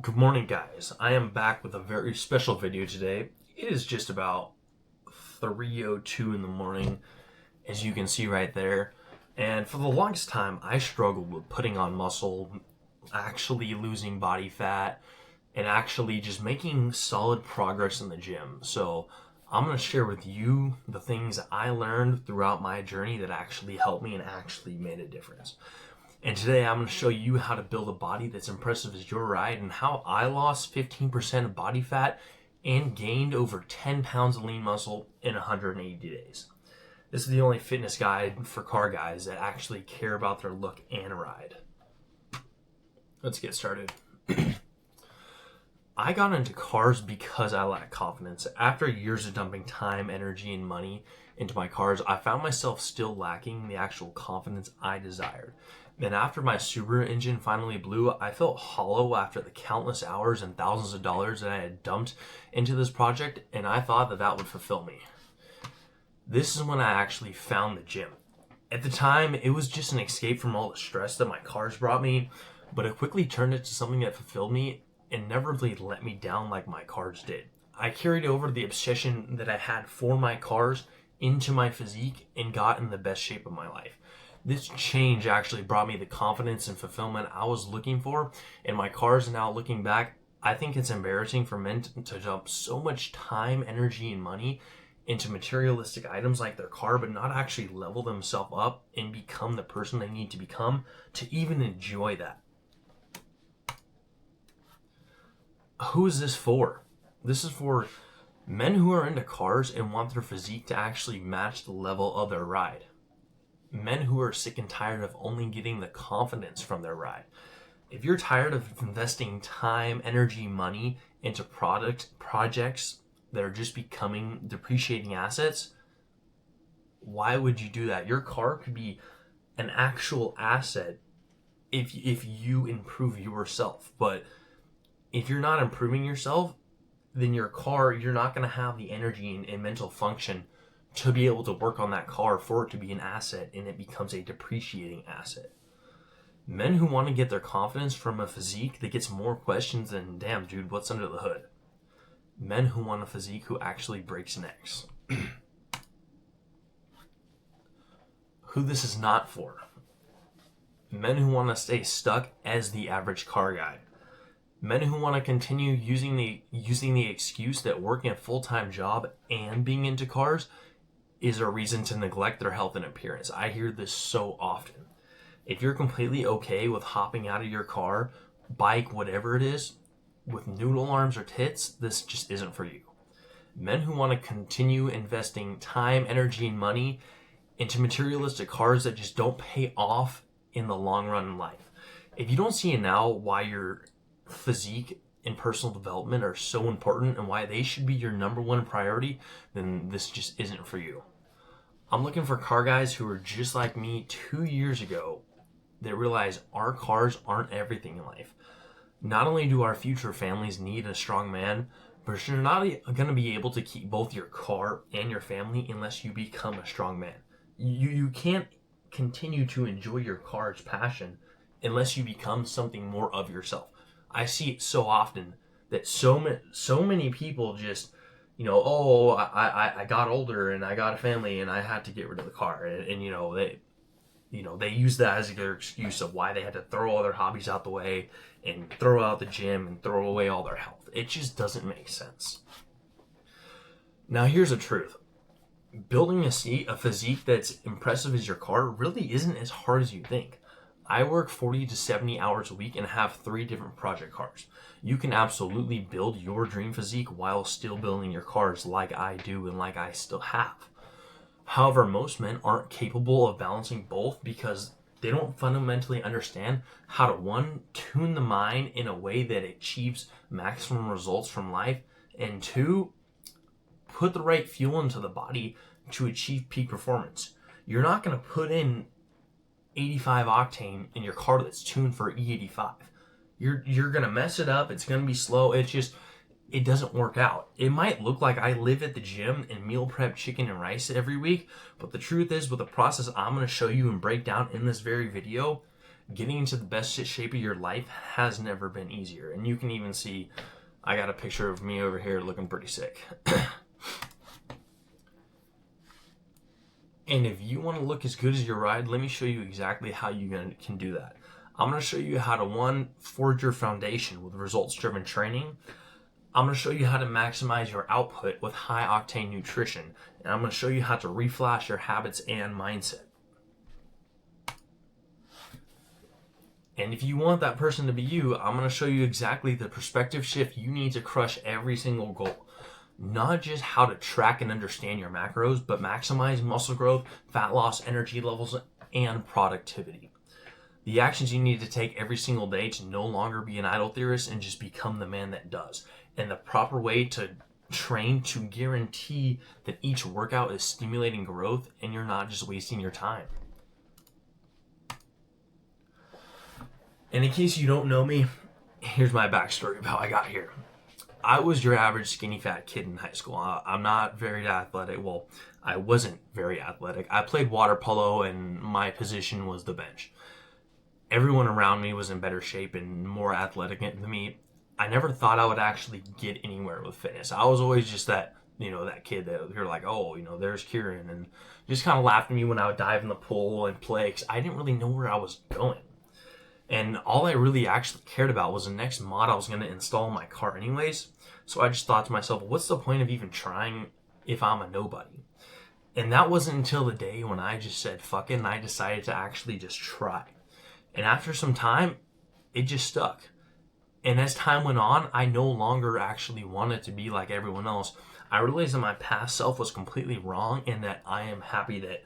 Good morning, guys. I am back with a very special video today. It is just about 3:02 in the morning, as you can see right there. And for the longest time, I struggled with putting on muscle, actually losing body fat, and actually just making solid progress in the gym. So I'm going to share with you the things I learned throughout my journey that actually helped me and actually made a difference. And today I'm going to show you how to build a body that's impressive as your ride and how I lost 15% of body fat and gained over 10 pounds of lean muscle in 180 days. This is the only fitness guide for car guys that actually care about their look and ride. Let's get started. I got into cars because I lacked confidence. After years of dumping time, energy, and money into my cars, I found myself still lacking the actual confidence I desired. And after my Subaru engine finally blew, I felt hollow after the countless hours and thousands of dollars that I had dumped into this project, and I thought that that would fulfill me. This is when I actually found the gym. At the time, it was just an escape from all the stress that my cars brought me, but it quickly turned into something that fulfilled me and never really let me down like my cars did. I carried over the obsession that I had for my cars into my physique and got in the best shape of my life. This change actually brought me the confidence and fulfillment I was looking for, and my cars now looking back, I think it's embarrassing for men to dump so much time, energy, and money into materialistic items like their car, but not actually level themselves up and become the person they need to become to even enjoy that. Who is this for? This is for men who are into cars and want their physique to actually match the level of their ride. Men who are sick and tired of only getting the confidence from their ride. If you're tired of investing time, energy, money into projects that are just becoming depreciating assets, why would you do that? Your car could be an actual asset if you improve yourself. But if you're not improving yourself, then your car, you're not going to have the energy and mental function to be able to work on that car for it to be an asset, and it becomes a depreciating asset. Men who want to get their confidence from a physique that gets more questions than, damn dude, what's under the hood? Men who want a physique who actually breaks necks. Who this is not for. Men who want to stay stuck as the average car guy. Men who want to continue using the excuse that working a full-time job and being into cars is a reason to neglect their health and appearance. I hear this so often. If you're completely okay with hopping out of your car, bike, whatever it is, with noodle arms or tits, this just isn't for you. Men who want to continue investing time, energy, and money into materialistic cars that just don't pay off in the long run in life. If you don't see now why your physique and personal development are so important and why they should be your number one priority, then this just isn't for you. I'm looking for car guys who are just like me 2 years ago that realize our cars aren't everything in life. Not only do our future families need a strong man, but you're not going to be able to keep both your car and your family unless you become a strong man. You can't continue to enjoy your car's passion unless you become something more of yourself. I see it so often that so many people just, oh, I got older and I got a family and I had to get rid of the car, and they use that as their excuse of why they had to throw all their hobbies out the way and throw out the gym and throw away all their health. It just doesn't make sense. Now here's the truth. Building a physique that's impressive as your car really isn't as hard as you think. I work 40 to 70 hours a week and have 3 different project cars. You can absolutely build your dream physique while still building your cars like I do and like I still have. However, most men aren't capable of balancing both because they don't fundamentally understand how to, 1, tune the mind in a way that achieves maximum results from life, and 2, put the right fuel into the body to achieve peak performance. You're not going to put in 85 octane in your car that's tuned for E85. You're going to mess it up. It's going to be slow. It doesn't work out. It might look like I live at the gym and meal prep chicken and rice every week, but the truth is, with the process I'm going to show you and break down in this very video, getting into the best shape of your life has never been easier. And you can even see, I got a picture of me over here looking pretty sick. And if you want to look as good as your ride, let me show you exactly how you can do that. I'm going to show you how to, one, forge your foundation with results-driven training. I'm going to show you how to maximize your output with high-octane nutrition. And I'm going to show you how to reflash your habits and mindset. And if you want that person to be you, I'm going to show you exactly the perspective shift you need to crush every single goal. Not just how to track and understand your macros, but maximize muscle growth, fat loss, energy levels, and productivity. The actions you need to take every single day to no longer be an idle theorist and just become the man that does. And the proper way to train to guarantee that each workout is stimulating growth and you're not just wasting your time. And in case you don't know me, here's my backstory of how I got here. I was your average skinny fat kid in high school. I'm not very athletic. Well, I wasn't very athletic. I played water polo and my position was the bench. Everyone around me was in better shape and more athletic than me. I never thought I would actually get anywhere with fitness. I was always just that, that kid that you're like, oh, there's Kieran, and just kind of laughed at me when I would dive in the pool and play, because I didn't really know where I was going. And all I really actually cared about was the next mod I was going to install in my car anyways. So I just thought to myself, what's the point of even trying if I'm a nobody? And that wasn't until the day when I just said, fuck it, and I decided to actually just try. And after some time, it just stuck. And as time went on, I no longer actually wanted to be like everyone else. I realized that my past self was completely wrong and that I am happy that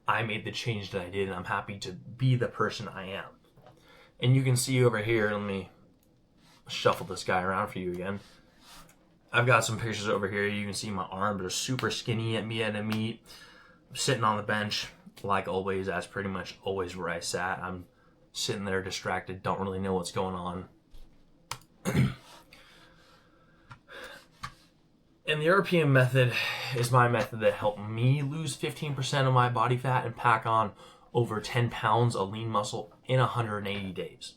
I made the change that I did, and I'm happy to be the person I am. And you can see over here, let me shuffle this guy around for you again. I've got some pictures over here. You can see my arms are super skinny at me at a meet. I'm sitting on the bench, like always. That's pretty much always where I sat. I'm sitting there distracted, don't really know what's going on. And the RPM method is my method that helped me lose 15% of my body fat and pack on over 10 pounds of lean muscle in 180 days.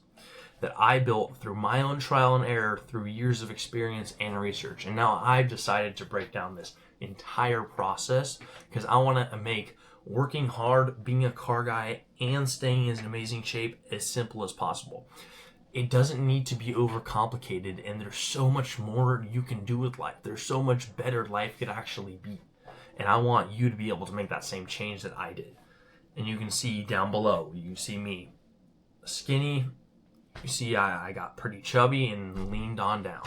That I built through my own trial and error, through years of experience and research. And now I've decided to break down this entire process because I want to make working hard, being a car guy, and staying in amazing shape as simple as possible. It doesn't need to be overcomplicated, and there's so much more you can do with life. There's so much better life could actually be. And I want you to be able to make that same change that I did. And you can see down below, you can see me skinny. You see I got pretty chubby and leaned on down.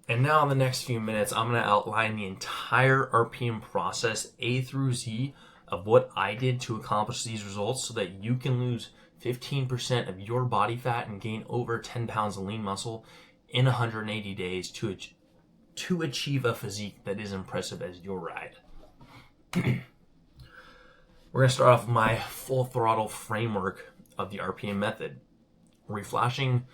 And now in the next few minutes, I'm going to outline the entire RPM process, A through Z, of what I did to accomplish these results so that you can lose 15% of your body fat and gain over 10 pounds of lean muscle in 180 days to achieve a physique that is impressive as your ride. We're going to start off with my full throttle framework of the RPM method. Reflashing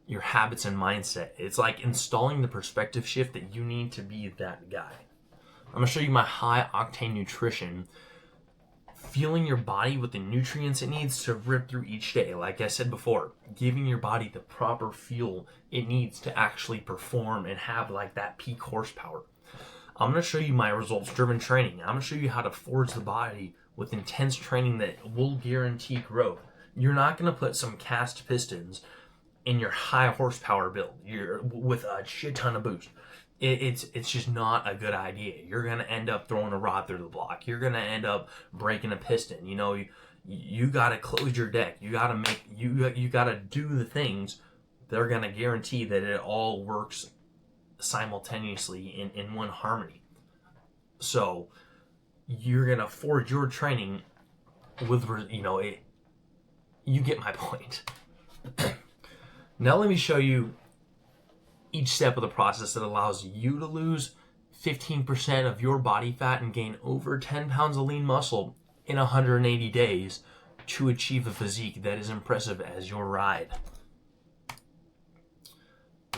your habits and mindset. It's like installing the perspective shift that you need to be that guy. I'm going to show you my high octane nutrition, fueling your body with the nutrients it needs to rip through each day. Like I said before, giving your body the proper fuel it needs to actually perform and have like that peak horsepower. I'm going to show you my results-driven training. I'm going to show you how to forge the body with intense training that will guarantee growth. You're not going to put some cast pistons in your high horsepower build. You're with a shit ton of boost. It's just not a good idea. You're going to end up throwing a rod through the block. You're going to end up breaking a piston. You got to close your deck. You got to you got to do the things that are going to guarantee that it all works simultaneously in one harmony. So you're going to forge your training with, you get my point. Now let me show you each step of the process that allows you to lose 15% of your body fat and gain over 10 pounds of lean muscle in 180 days to achieve a physique that is impressive as your ride.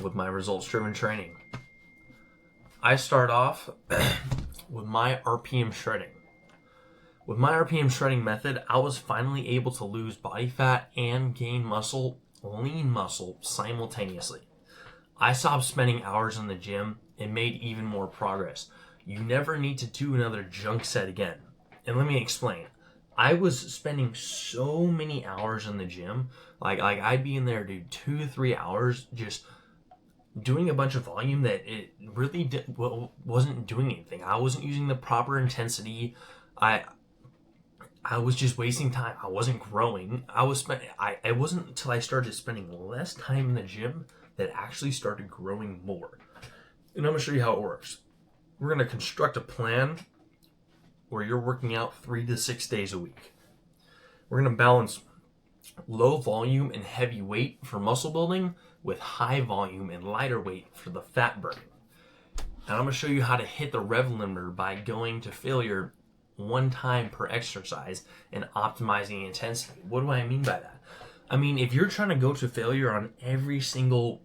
With my results-driven training, I start off with my RPM shredding. With my RPM shredding method, I was finally able to lose body fat and gain muscle, lean muscle, simultaneously. I stopped spending hours in the gym and made even more progress. You never need to do another junk set again. And let me explain. I was spending so many hours in the gym, like I'd be in there, dude, 2 to 3 hours just doing a bunch of volume that it really wasn't doing anything. I wasn't using the proper intensity. I was just wasting time. I wasn't growing. It wasn't until I started spending less time in the gym that actually started growing more. And I'm going to show you how it works. We're going to construct a plan where you're working out 3 to 6 days a week. We're going to balance low volume and heavy weight for muscle building with high volume and lighter weight for the fat burning. And I'm going to show you how to hit the rev limiter by going to failure 1 time per exercise and optimizing intensity. What do I mean by that? I mean, if you're trying to go to failure on every single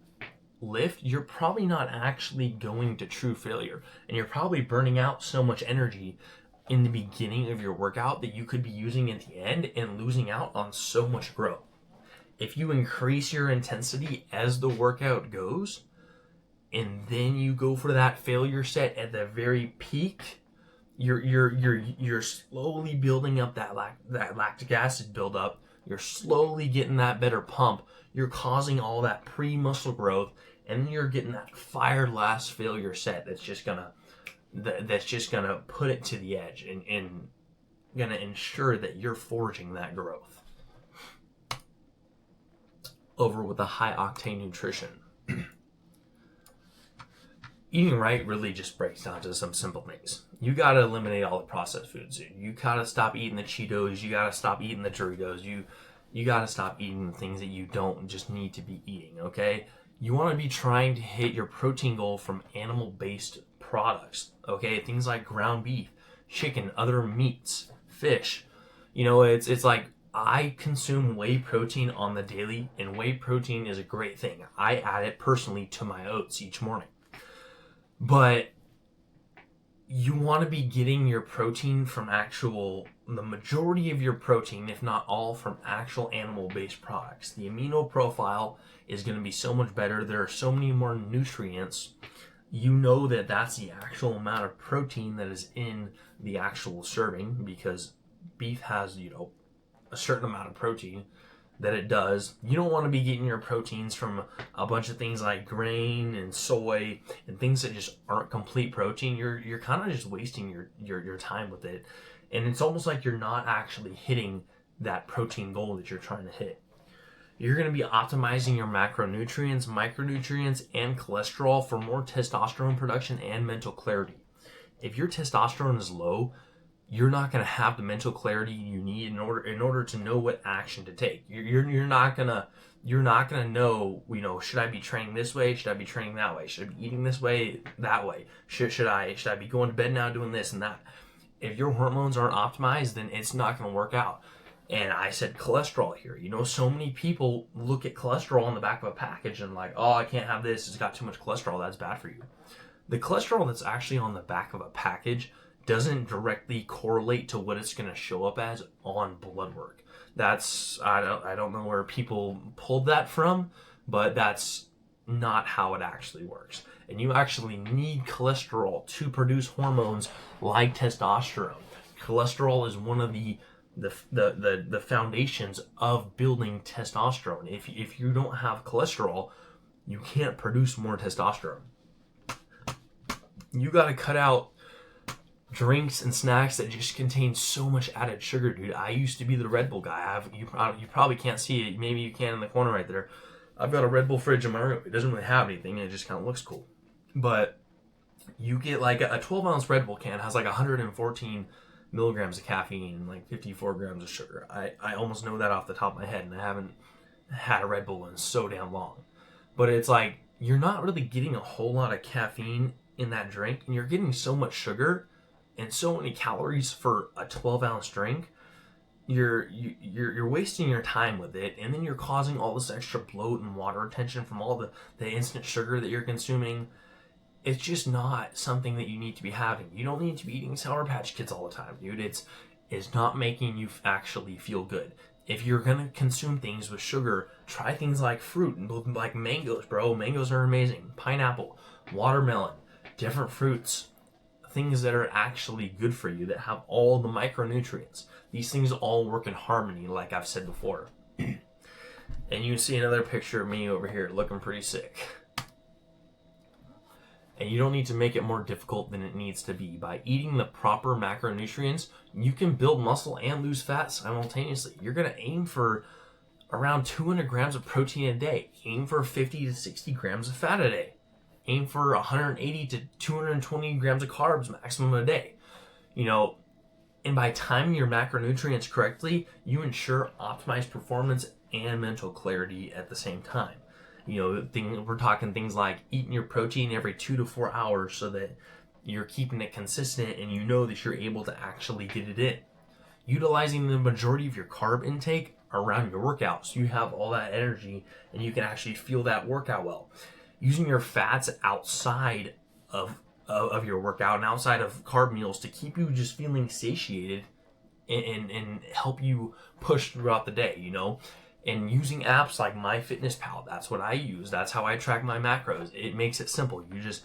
lift, you're probably not actually going to true failure, and you're probably burning out so much energy in the beginning of your workout that you could be using at the end and losing out on so much growth. If you increase your intensity as the workout goes, and then you go for that failure set at the very peak, you're slowly building up that lactic acid buildup. You're slowly getting that better pump. You're causing all that pre-muscle growth, and then you're getting that fire last failure set that's just gonna put it to the edge and gonna ensure that you're forging that growth. Over with the high octane nutrition. Eating right really just breaks down to some simple things. You gotta eliminate all the processed foods. You gotta stop eating the Cheetos. You gotta stop eating the Doritos. You gotta stop eating the things that you don't just need to be eating, okay? You wanna be trying to hit your protein goal from animal-based products, okay? Things like ground beef, chicken, other meats, fish. You know, it's like I consume whey protein on the daily, and whey protein is a great thing. I add it personally to my oats each morning. But you want to be getting your protein from the majority of your protein, if not all, from actual animal-based products. The amino profile is going to be so much better. There are so many more nutrients. You know that that's the actual amount of protein that is in the actual serving, because beef has, a certain amount of protein that it does. You don't want to be getting your proteins from a bunch of things like grain and soy and things that just aren't complete protein. You're kind of just wasting your time with it, and it's almost like you're not actually hitting that protein goal that you're trying to hit. You're going to be optimizing your macronutrients, micronutrients, and cholesterol for more testosterone production and mental clarity. If your testosterone is low, you're not going to have the mental clarity you need in order to know what action to take. You're not gonna know, should I be training this way? Should I be training that way? Should I be eating this way, that way? Should I be going to bed now doing this and that? If your hormones aren't optimized, then it's not going to work out. And I said cholesterol here. So many people look at cholesterol on the back of a package and like, oh, I can't have this. It's got too much cholesterol. That's bad for you. The cholesterol that's actually on the back of a package doesn't directly correlate to what it's going to show up as on blood work. I don't know where people pulled that from, but that's not how it actually works. And you actually need cholesterol to produce hormones like testosterone. Cholesterol is one of the foundations of building testosterone. If you don't have cholesterol, you can't produce more testosterone. You got to cut out drinks and snacks that just contain so much added sugar, dude. I used to be the Red Bull guy. You probably can't see it. Maybe you can in the corner right there. I've got a Red Bull fridge in my room. It doesn't really have anything. It just kind of looks cool. But you get like a 12-ounce Red Bull can has like 114 milligrams of caffeine and like 54 grams of sugar. I almost know that off the top of my head, and I haven't had a Red Bull in so damn long. But it's like you're not really getting a whole lot of caffeine in that drink, and you're getting so much sugar and so many calories for a 12-ounce drink. You're wasting your time with it, and then you're causing all this extra bloat and water retention from all the instant sugar that you're consuming. It's just not something that you need to be having. You don't need to be eating Sour Patch Kids all the time, dude. It's is not making you actually feel good. If you're gonna consume things with sugar, try things like fruit, like mangoes, bro. Mangoes are amazing. Pineapple, watermelon, different fruits, things that are actually good for you, that have all the micronutrients. These things all work in harmony, like I've said before. And you see another picture of me over here looking pretty sick. And you don't need to make it more difficult than it needs to be. By eating the proper macronutrients, you can build muscle and lose fat simultaneously. You're going to aim for around 200 grams of protein a day. Aim for 50 to 60 grams of fat a day. Aim for 180 to 220 grams of carbs maximum a day. You know, and by timing your macronutrients correctly, you ensure optimized performance and mental clarity at the same time. You know, we're talking things like eating your protein every 2 to 4 hours so that you're keeping it consistent and you know that you're able to actually get it in. Utilizing the majority of your carb intake around your workout so you have all that energy and you can actually feel that workout well. Using your fats outside of your workout and outside of carb meals to keep you just feeling satiated and help you push throughout the day, you know. And using apps like MyFitnessPal, that's what I use. That's how I track my macros. It makes it simple. You just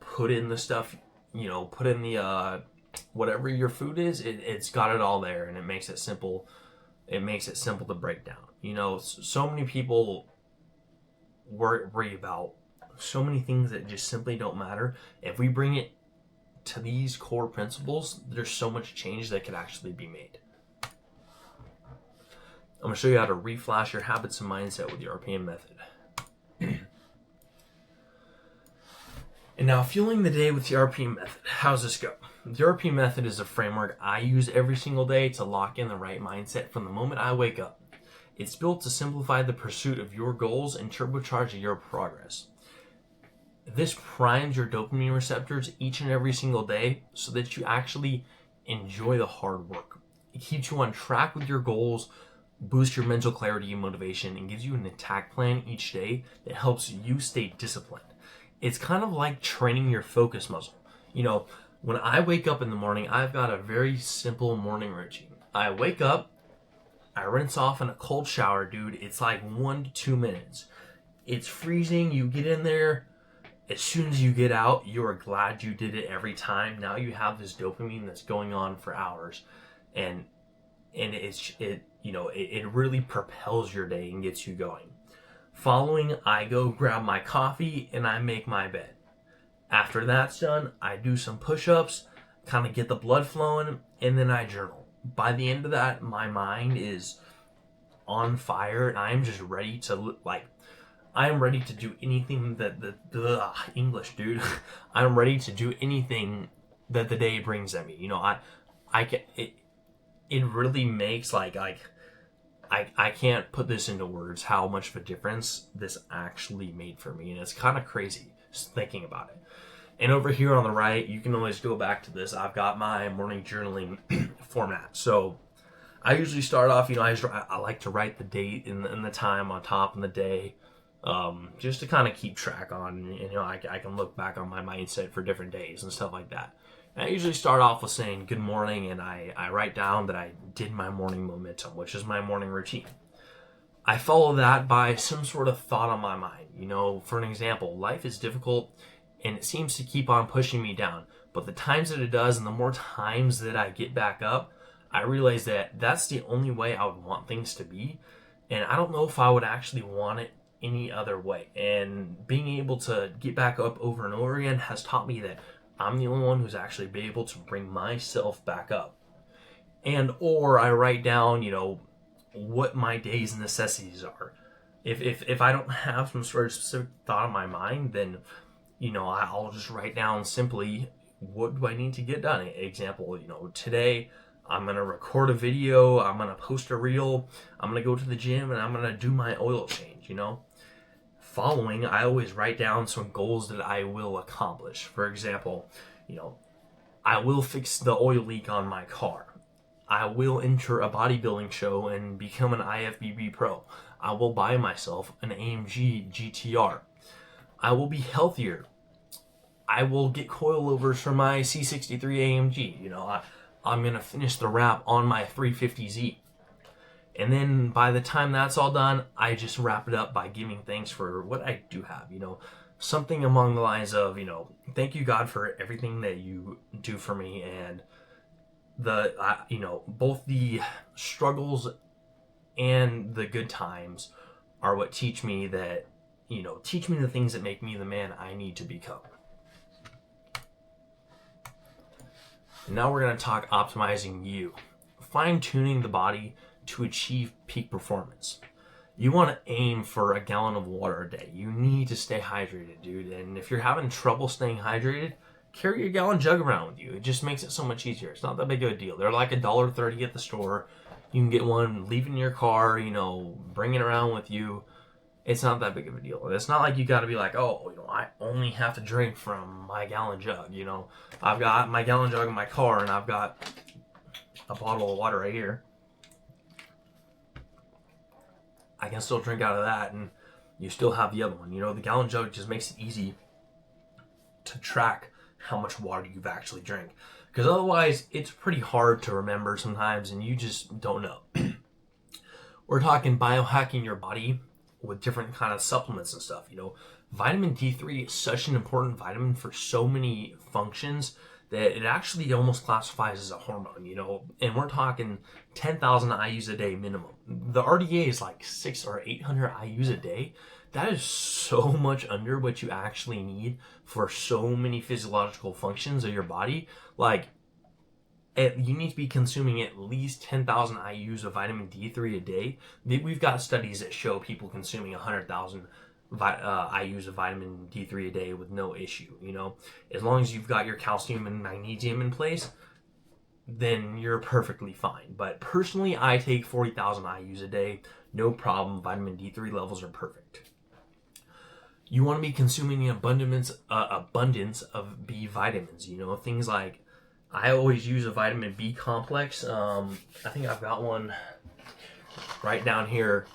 put in the stuff, you know, put in the whatever your food is. It's got it all there, and it makes it simple. It makes it simple to break down. You know, so many people worry about so many things that just simply don't matter. If we bring it to these core principles, there's so much change that could actually be made. I'm going to show you how to reflash your habits and mindset with the RPM method. And now, fueling the day with the RPM method. How's this go? The RPM method is a framework I use every single day to lock in the right mindset from the moment I wake up. It's built to simplify the pursuit of your goals and turbocharge your progress. This primes your dopamine receptors each and every single day so that you actually enjoy the hard work. It keeps you on track with your goals, boosts your mental clarity and motivation, and gives you an attack plan each day that helps you stay disciplined. It's kind of like training your focus muscle. You know, when I wake up in the morning, I've got a very simple morning routine. I wake up, I rinse off in a cold shower, dude. It's like 1 to 2 minutes. It's freezing. You get in there. As soon as you get out, you are glad you did it every time. Now you have this dopamine that's going on for hours, and it really propels your day and gets you going. Following, I go grab my coffee and I make my bed. After that's done, I do some push-ups, kind of get the blood flowing, and then I journal. By the end of that, my mind is on fire and I'm just ready to, I am ready to do anything English, dude. I'm ready to do anything that the day brings at me. You know, it really makes I can't put this into words how much of a difference this actually made for me, and it's kind of crazy just thinking about it. And over here on the right, you can always go back to this. I've got my morning journaling format. So I usually start off, you know, I like to write the date and the time on top of the day, just to kind of keep track on, you know, I can look back on my mindset for different days and stuff like that. And I usually start off with saying good morning, and I write down that I did my morning momentum, which is my morning routine. I follow that by some sort of thought on my mind. You know, for an example, life is difficult and it seems to keep on pushing me down. But the times that it does and the more times that I get back up, I realize that that's the only way I would want things to be. And I don't know if I would actually want it any other way. And being able to get back up over and over again has taught me that I'm the only one who's actually been able to bring myself back up. Or I write down, you know, what my day's necessities are. If I don't have some sort of specific thought in my mind, then, you know, I'll just write down simply, what do I need to get done? Example, you know, today I'm going to record a video, I'm going to post a reel, I'm going to go to the gym, and I'm going to do my oil change, you know. Following, I always write down some goals that I will accomplish. For example, you know, I will fix the oil leak on my car. I will enter a bodybuilding show and become an IFBB pro. I will buy myself an AMG GTR. I will be healthier. I will get coilovers for my C63 AMG. You know, I'm going to finish the wrap on my 350Z. And then by the time that's all done, I just wrap it up by giving thanks for what I do have, something along the lines of, thank you, God, for everything that you do for me. And both the struggles and the good times are what teach me the things that make me the man I need to become. And now we're going to talk optimizing you, fine-tuning the body to achieve peak performance. You want to aim for a gallon of water a day. You need to stay hydrated, dude. And if you're having trouble staying hydrated, carry your gallon jug around with you. It just makes it so much easier. It's not that big of a deal. They're like $1.30 at the store. You can get one, leave it in your car, bring it around with you. It's not that big of a deal. It's not like you got to be like, I only have to drink from my gallon jug. I've got my gallon jug in my car, and I've got a bottle of water right here. I can still drink out of that, and you still have the other one. The gallon jug just makes it easy to track how much water you've actually drank. Because otherwise, it's pretty hard to remember sometimes, and you just don't know. We're talking biohacking your body with different kind of supplements and stuff. Vitamin D3 is such an important vitamin for so many functions that it actually almost classifies as a hormone, and we're talking 10,000 IUs a day minimum. The RDA is like 600 or 800 IUs a day. That is so much under what you actually need for so many physiological functions of your body. You need to be consuming at least 10,000 IUs of vitamin D3 a day. We've got studies that show people consuming 100,000 IUs of vitamin D3 a day with no issue. As long as you've got your calcium and magnesium in place, then you're perfectly fine. But personally, I take 40,000 IUs a day, no problem. Vitamin D3 levels are perfect. You want to be consuming an abundance of B vitamins. Things like, I always use a vitamin B complex. I think I've got one right down here.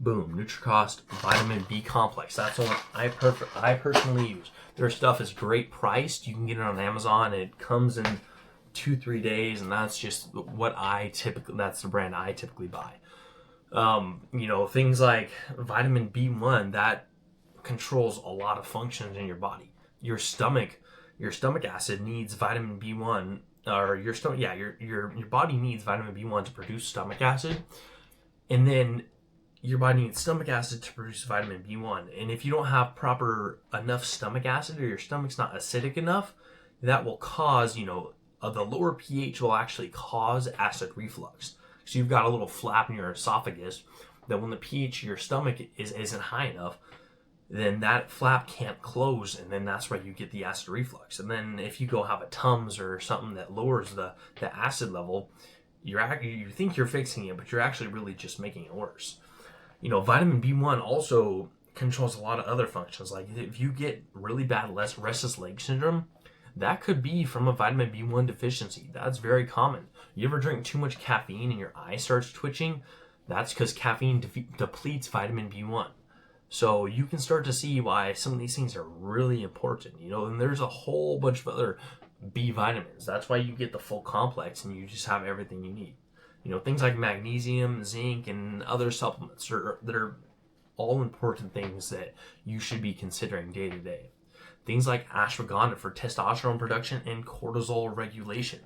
Boom, NutriCost Vitamin B Complex. That's the one I personally use. Their stuff is great priced. You can get it on Amazon. It comes in 2-3 days, and that's just that's the brand I typically buy. Things like vitamin B1 that controls a lot of functions in your body. Your stomach acid needs vitamin B1, or your body needs vitamin B1 to produce stomach acid, and then your body needs stomach acid to produce vitamin B1. And if you don't have enough stomach acid, or your stomach's not acidic enough, that will cause, the lower pH will actually cause acid reflux. So you've got a little flap in your esophagus that when the pH of your stomach isn't high enough, then that flap can't close, and then that's where you get the acid reflux. And then if you go have a Tums or something that lowers the acid level, you think you're fixing it, but you're actually really just making it worse. Vitamin B1 also controls a lot of other functions. Like if you get really bad restless leg syndrome, that could be from a vitamin B1 deficiency. That's very common. You ever drink too much caffeine and your eye starts twitching? That's because caffeine depletes vitamin B1. So you can start to see why some of these things are really important, and there's a whole bunch of other B vitamins. That's why you get the full complex and you just have everything you need. Things like magnesium, zinc, and other supplements that are all important things that you should be considering day to day. Things like ashwagandha for testosterone production and cortisol regulation.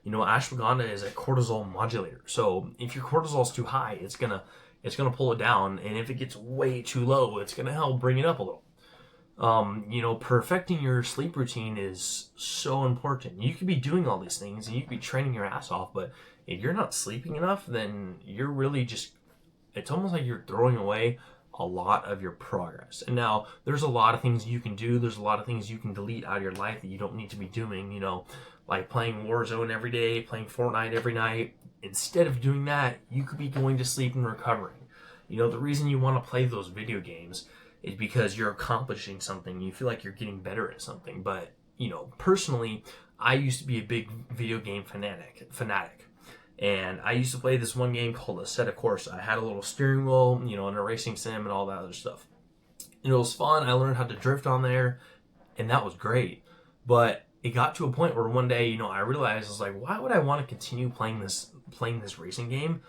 Ashwagandha is a cortisol modulator. So if your cortisol is too high, it's gonna pull it down, and if it gets way too low, it's gonna help bring it up a little. Perfecting your sleep routine is so important. You could be doing all these things and you could be training your ass off, but if you're not sleeping enough, then you're really it's almost like you're throwing away a lot of your progress. And now there's a lot of things you can do. There's a lot of things you can delete out of your life that you don't need to be doing, like playing Warzone every day, playing Fortnite every night. Instead of doing that, you could be going to sleep and recovering. The reason you want to play those video games is because you're accomplishing something. You feel like you're getting better at something. But, personally, I used to be a big video game fanatic. And I used to play this one game called Assetto Corsa. I had a little steering wheel, and a racing sim and all that other stuff. It was fun. I learned how to drift on there, and that was great. But it got to a point where one day, I realized, I was like, why would I want to continue playing this racing game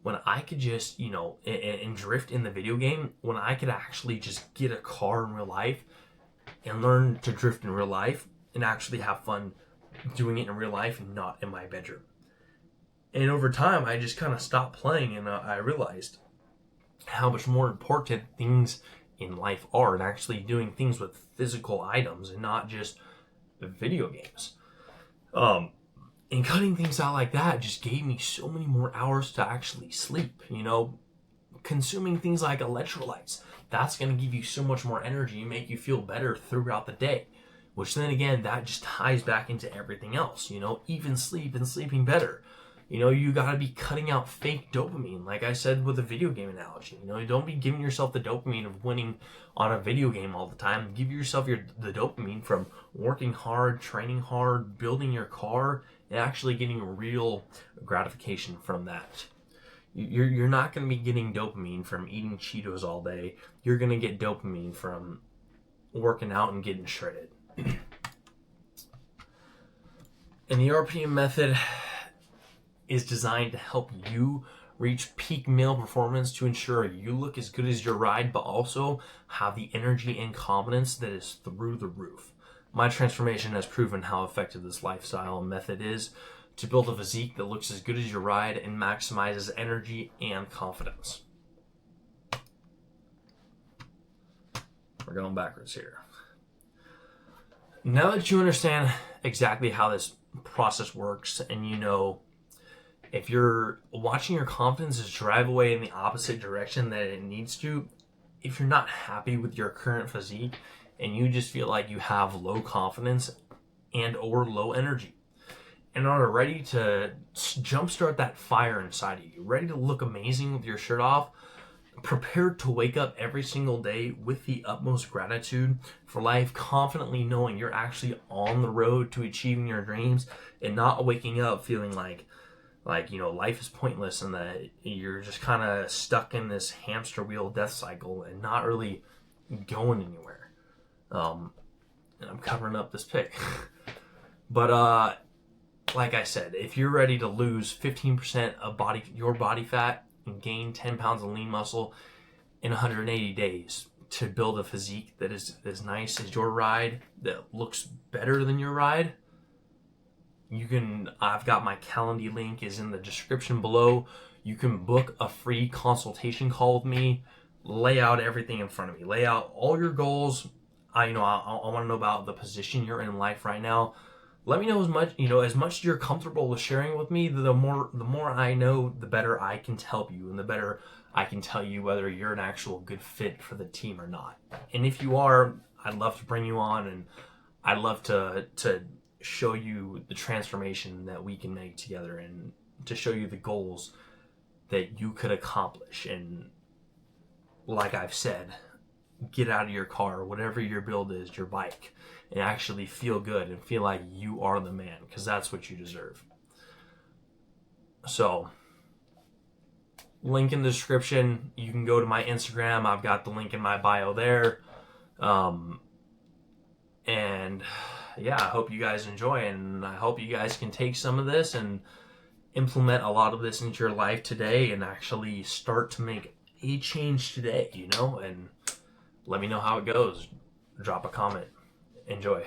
when I could just, and drift in the video game, when I could actually just get a car in real life and learn to drift in real life and actually have fun doing it in real life and not in my bedroom. And over time, I just kind of stopped playing, and I realized how much more important things in life are, and actually doing things with physical items and not just video games. And cutting things out like that just gave me so many more hours to actually sleep. Consuming things like electrolytes, that's going to give you so much more energy and make you feel better throughout the day. Which then again, that just ties back into everything else. Even sleep and sleeping better. You got to be cutting out fake dopamine, like I said with the video game analogy. Don't be giving yourself the dopamine of winning on a video game all the time. Give yourself the dopamine from working hard, training hard, building your car, and actually getting real gratification from that. You're not going to be getting dopamine from eating Cheetos all day. You're going to get dopamine from working out and getting shredded. And the RPM method is designed to help you reach peak male performance to ensure you look as good as your ride, but also have the energy and confidence that is through the roof. My transformation has proven how effective this lifestyle method is to build a physique that looks as good as your ride and maximizes energy and confidence. We're going backwards here. Now that you understand exactly how this process works, and if you're watching your confidence just drive away in the opposite direction that it needs to, if you're not happy with your current physique and you just feel like you have low confidence and or low energy, and are ready to jumpstart that fire inside of you, ready to look amazing with your shirt off, prepared to wake up every single day with the utmost gratitude for life, confidently knowing you're actually on the road to achieving your dreams, and not waking up feeling like life is pointless and that you're just kind of stuck in this hamster wheel death cycle and not really going anywhere. And I'm covering up this pic. But like I said, if you're ready to lose 15% of your body fat and gain 10 pounds of lean muscle in 180 days to build a physique that is as nice as your ride, that looks better than your ride, I've got my Calendly link is in the description below. You can book a free consultation call with me, lay out everything in front of me, lay out all your goals. I want to know about the position you're in life right now. Let me know as much as you're comfortable with sharing with me. The more I know, the better I can help you, and the better I can tell you whether you're an actual good fit for the team or not. And if you are, I'd love to bring you on, and I'd love to show you the transformation that we can make together, and to show you the goals that you could accomplish. And like I've said, get out of your car, whatever your build is, your bike, and actually feel good and feel like you are the man, because that's what you deserve. So, link in the description. You can go to my Instagram. I've got the link in my bio there. And yeah, I hope you guys enjoy, and I hope you guys can take some of this and implement a lot of this into your life today, and actually start to make a change today, and let me know how it goes. Drop a comment. Enjoy.